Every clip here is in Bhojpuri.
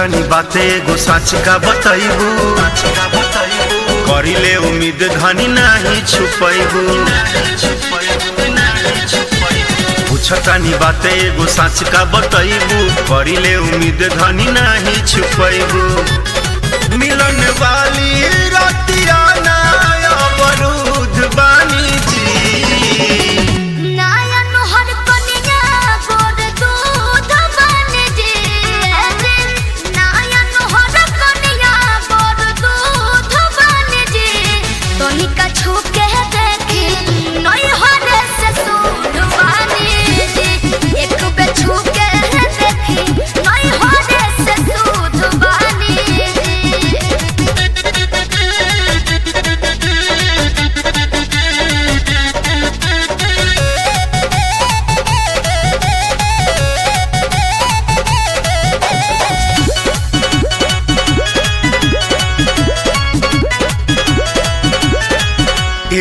पूछतानी बाते एगो सच का बताइबू करिले उम्मीद धनी नहीं छुपैबू पूछतानी बाते एगो सच का बताइबू करिले उम्मीद धनी नहीं छुपैबू मिलन वाली रातिया ना अवरुद्ध बानी जी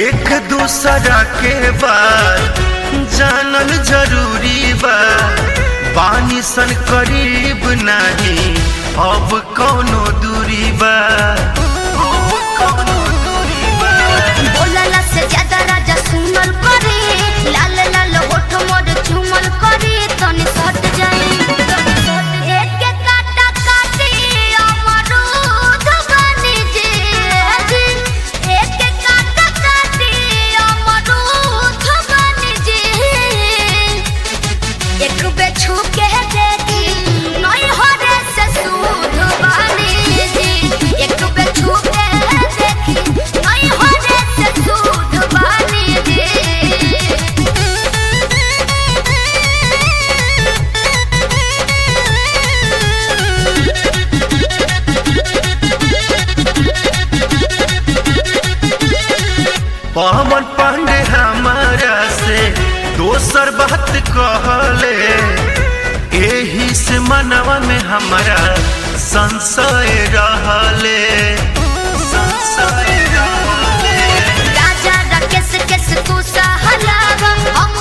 एक दूसरा के बात जानल जरूरी बा पानी सन करीब नहीं अब कौनो दूरी बा बोलला से ज्यादा राजा सुनल करे लाल लाल होठ मोर चुमल करे तनी सट जाए एक के काटा काटी अमरूद बनी जे एक के काटा काटी अमरूद बनी जे एक बे छू के देखी नई हरे से सूद बनी जे एक बे छू के देखी नई हरे से सूद बनी जे पवन पांडे हमारा से दोसर बात कहले एही से मनवा में हमारा संशय रहले राजा राकेश केस तू सहलावा हम